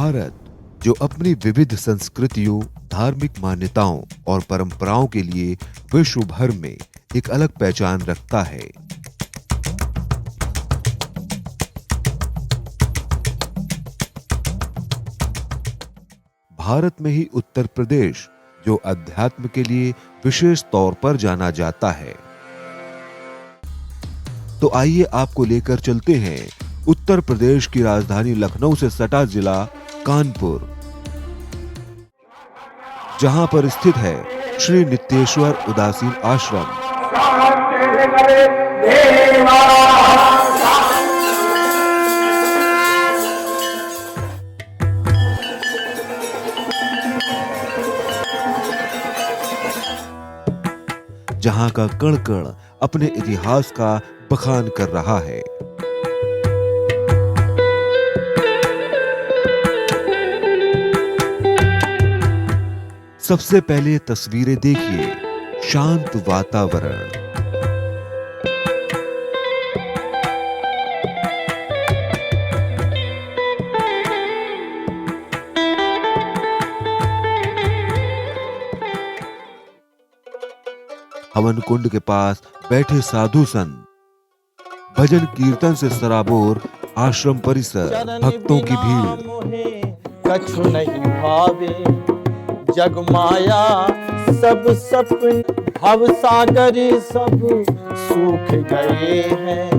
भारत, जो अपनी विविध संस्कृतियों, धार्मिक मान्यताओं और परंपराओं के लिए विश्व भर में एक अलग पहचान रखता है। भारत में ही उत्तर प्रदेश, जो अध्यात्म के लिए विशेष तौर पर जाना जाता है। तो आइए आपको लेकर चलते हैं उत्तर प्रदेश की राजधानी लखनऊ से सटा जिला कानपुर, जहां पर स्थित है श्री नित्येश्वर उदासीन आश्रम। जहां का कण कण अपने इतिहास का बखान कर रहा है। सबसे पहले तस्वीरें देखिए, शांत वातावरण, हवन कुंड के पास बैठे साधु संत, भजन कीर्तन से सराबोर आश्रम परिसर, भक्तों की भीड़। कछु नहीं भावे जग माया सब सपन, भव सागर सब सूख गए हैं,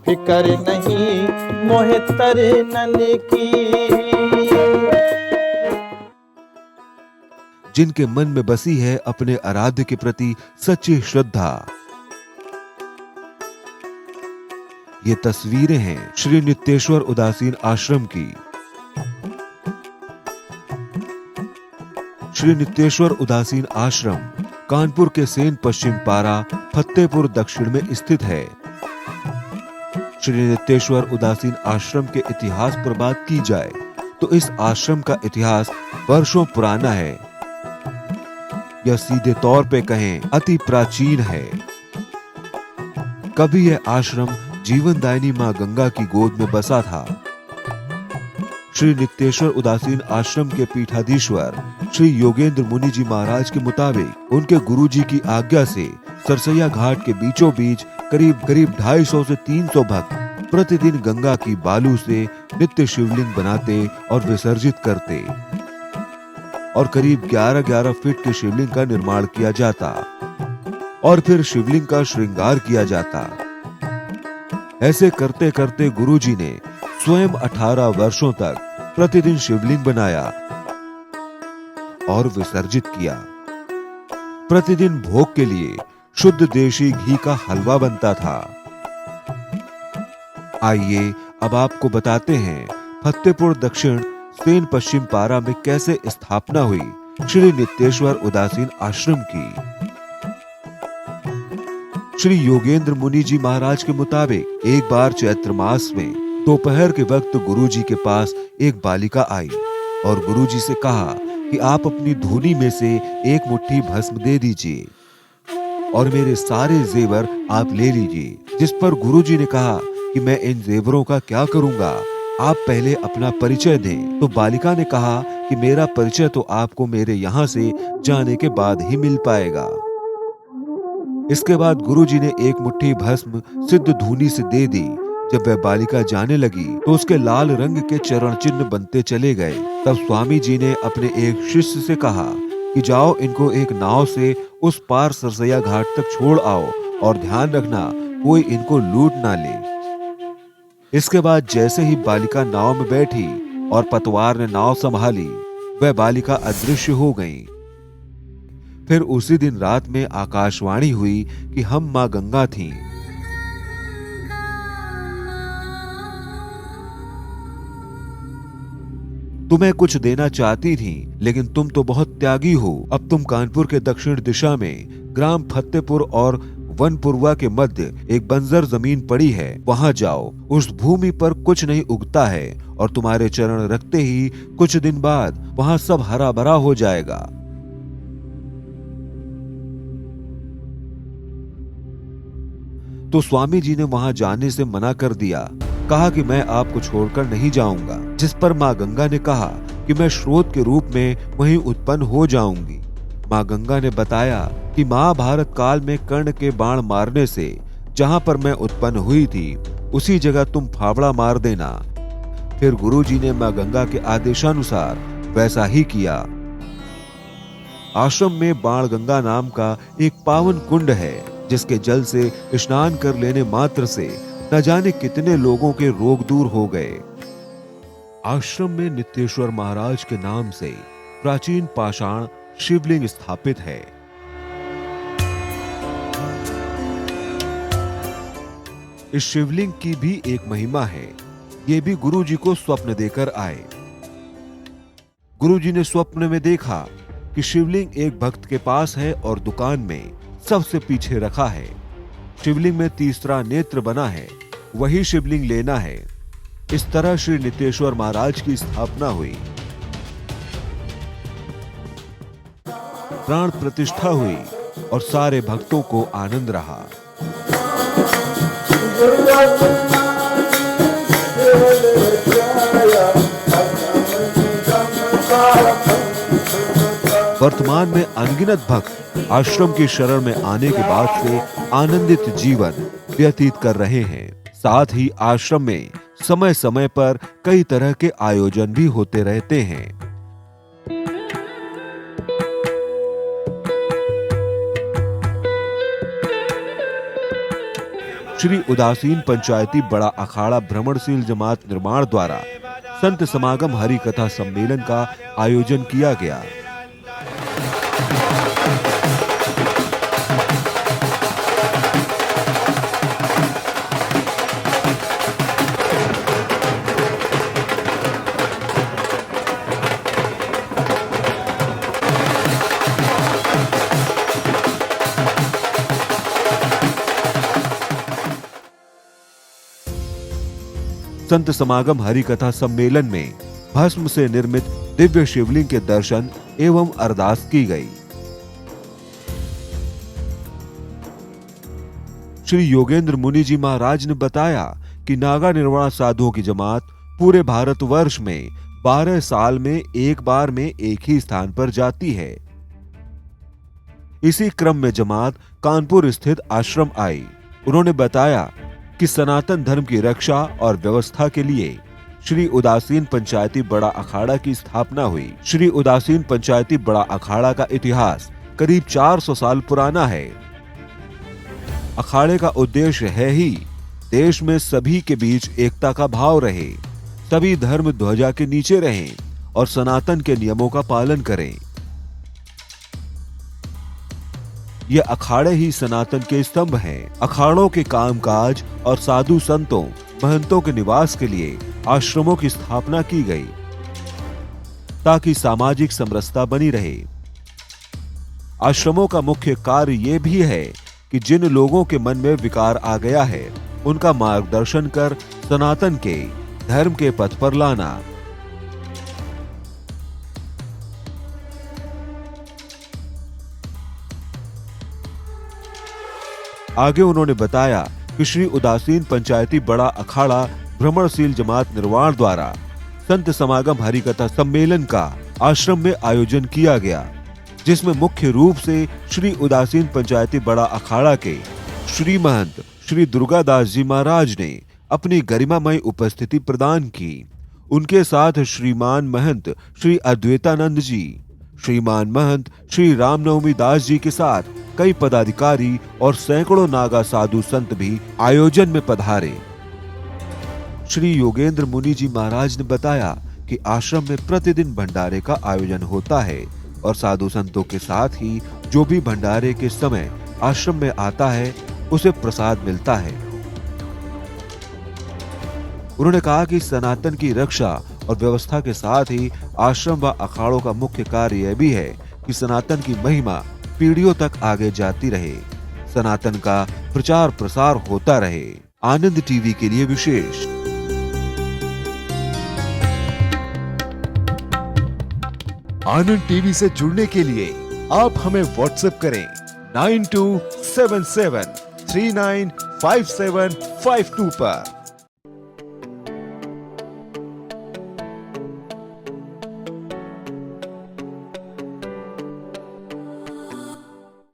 फिकर नहीं मोहे तरनन की। जिनके मन में बसी है अपने आराध्य के प्रति सच्ची श्रद्धा। ये तस्वीरें हैं श्री नित्येश्वर उदासीन आश्रम की। श्री नित्येश्वर उदासीन आश्रम कानपुर के सेन पश्चिम पारा, फतेहपुर दक्षिण में स्थित है। श्री नित्येश्वर उदासीन आश्रम के इतिहास पर बात की जाए तो इस आश्रम का इतिहास वर्षों पुराना है, यह सीधे तौर पे कहें अति प्राचीन है। कभी यह आश्रम जीवनदायिनी मां गंगा की गोद में बसा था। श्री नित्येश्वर उदासीन आश्रम के पीठाधीश्वर श्री योगेंद्र मुनि जी महाराज के मुताबिक उनके गुरुजी की आज्ञा से सरसैया घाट के बीचों बीच करीब 250 से 300 भक्त प्रतिदिन गंगा की बालू से नित्य शिवलिंग बनाते और विसर्जित करते और करीब 11-11 फीट के शिवलिंग का निर्माण किया जाता और फिर शिवलिंग का श्रृंगार किया जाता। ऐसे करते करते गुरुजी ने स्वयं 18 वर्षों तक प्रतिदिन शिवलिंग बनाया और विसर्जित किया। प्रतिदिन भोग के लिए शुद्ध देशी घी का हलवा बनता था। आइए अब आपको बताते हैं फतेहपुर दक्षिण सेन पश्चिम पारा में कैसे स्थापना हुई श्री नित्येश्वर उदासीन आश्रम की। श्री योगेंद्र मुनि जी महाराज के मुताबिक एक बार चैत्र मास में दोपहर के वक्त गुरुजी के पास एक बालिका आई और गुरुजी से कहा कि आप अपनी धूनी में से एक मुट्ठी भस्म दे दीजिए और मेरे सारे जेवर आप ले लीजिए। जिस पर गुरुजी ने कहा कि मैं इन जेवरों का क्या करूंगा, आप पहले अपना परिचय दें। तो बालिका ने कहा कि मेरा परिचय तो आपको मेरे यहाँ से जाने के बाद ही मिल पाएगा। इसके बाद गुरुजी ने एक मुट्ठी भस्म सिद्ध धूनी से दे दी। जब वह बालिका जाने लगी तो उसके लाल रंग के चरण चिन्ह बनते चले गए। तब स्वामी जी ने अपने एक शिष्य से कहा कि जाओ इनको एक नाव से उस पार सरसैया घाट तक छोड़ आओ और ध्यान रखना कोई इनको लूट ना ले। इसके बाद जैसे ही बालिका नाव में बैठी और पतवार ने नाव संभाली, वह बालिका अदृश्य हो गई। फिर उसी दिन रात में आकाशवाणी हुई कि हम मां गंगा थीं। तुम्हें कुछ देना चाहती थी, लेकिन तुम तो बहुत त्यागी हो। अब तुम कानपुर के दक्षिण दिशा में ग्राम फतेहपुर और वनपुरवा के मध्य एक बंजर जमीन पड़ी है, वहां जाओ। उस भूमि पर कुछ नहीं उगता है और तुम्हारे चरण रखते ही कुछ दिन बाद वहां सब हरा भरा हो जाएगा। तो स्वामी जी ने वहां जाने से मना कर दिया। कहा कि मैं आपको छोड़कर नहीं जाऊंगा, जिस पर माँ गंगा ने कहा कि मैं स्रोत के रूप में वहीं उत्पन्न हो जाऊंगी। माँ गंगा ने बताया कि महाभारत काल में कर्ण के बाण मारने से जहां पर मैं उत्पन्न हुई थी उसी जगह तुम फावड़ा मार देना। फिर गुरुजी ने माँ गंगा के आदेशानुसार वैसा ही किया। आश्रम में बाण गंगा नाम का एक पावन कुंड है, जिसके जल से स्नान कर लेने मात्र से न जाने कितने लोगों के रोग दूर हो गए। आश्रम में नित्येश्वर महाराज के नाम से प्राचीन पाषाण शिवलिंग स्थापित है। इस शिवलिंग की भी एक महिमा है। ये भी गुरुजी को स्वप्न देकर आए। गुरुजी ने स्वप्न में देखा कि शिवलिंग एक भक्त के पास है और दुकान में सबसे पीछे रखा है। शिवलिंग में तीसरा नेत्र बना है, वही शिवलिंग लेना है। इस तरह श्री नित्येश्वर महाराज की स्थापना हुई, प्राण प्रतिष्ठा हुई और सारे भक्तों को आनंद रहा। वर्तमान में अनगिनत भक्त आश्रम की शरण में आने के बाद से आनंदित जीवन व्यतीत कर रहे हैं। साथ ही आश्रम में समय समय पर कई तरह के आयोजन भी होते रहते हैं। श्री उदासीन पंचायती बड़ा अखाड़ा भ्रमणशील जमात निर्माण द्वारा संत समागम हरि कथा सम्मेलन का आयोजन किया गया। संत समागम हरि कथा सम्मेलन में भस्म से निर्मित दिव्य शिवलिंग के दर्शन एवं अरदास की गई। श्री योगेंद्र मुनि जी महाराज ने बताया कि नागा निर्वाण साधुओं की जमात पूरे भारतवर्ष में 12 साल में एक बार में एक ही स्थान पर जाती है। इसी क्रम में जमात कानपुर स्थित आश्रम आई। उन्होंने बताया कि सनातन धर्म की रक्षा और व्यवस्था के लिए श्री उदासीन पंचायती बड़ा अखाड़ा की स्थापना हुई। श्री उदासीन पंचायती बड़ा अखाड़ा का इतिहास करीब 400 साल पुराना है। अखाड़े का उद्देश्य है ही देश में सभी के बीच एकता का भाव रहे, सभी धर्म ध्वजा के नीचे रहें और सनातन के नियमों का पालन करें। ये अखाड़े ही सनातन के स्तंभ हैं। अखाड़ों के कामकाज और साधु संतों महंतों के निवास के लिए आश्रमों की स्थापना की गई ताकि सामाजिक समरसता बनी रहे। आश्रमों का मुख्य कार्य ये भी है कि जिन लोगों के मन में विकार आ गया है उनका मार्गदर्शन कर सनातन के धर्म के पथ पर लाना। आगे उन्होंने बताया कि श्री उदासीन पंचायती बड़ा अखाड़ा भ्रमणशील जमात निर्वाण द्वारा संत समागम हरि कथा सम्मेलन का आश्रम में आयोजन किया गया, जिसमें मुख्य रूप से श्री उदासीन पंचायती बड़ा अखाड़ा के श्री महंत श्री दुर्गादास जी महाराज ने अपनी गरिमामय उपस्थिति प्रदान की। उनके साथ श्रीमान महंत श्री अद्वैतानंद जी, श्रीमान महंत श्री रामनवमी दास जी के साथ कई पदाधिकारी और सैकड़ों नागा साधु संत भी आयोजन में पधारे। श्री योगेंद्र मुनि जी महाराज ने बताया कि आश्रम में प्रतिदिन भंडारे का आयोजन होता है और साधु संतों के साथ ही जो भी भंडारे के समय आश्रम में आता है उसे प्रसाद मिलता है। उन्होंने कहा कि सनातन की रक्षा और व्यवस्था के साथ ही आश्रम व अखाड़ों का मुख्य कार्य यह भी है कि सनातन की महिमा पीढ़ियों तक आगे जाती रहे, सनातन का प्रचार प्रसार होता रहे। आनंद टीवी के लिए विशेष। आनंद टीवी से जुड़ने के लिए आप हमें व्हाट्सएप करें 9277395752 पर।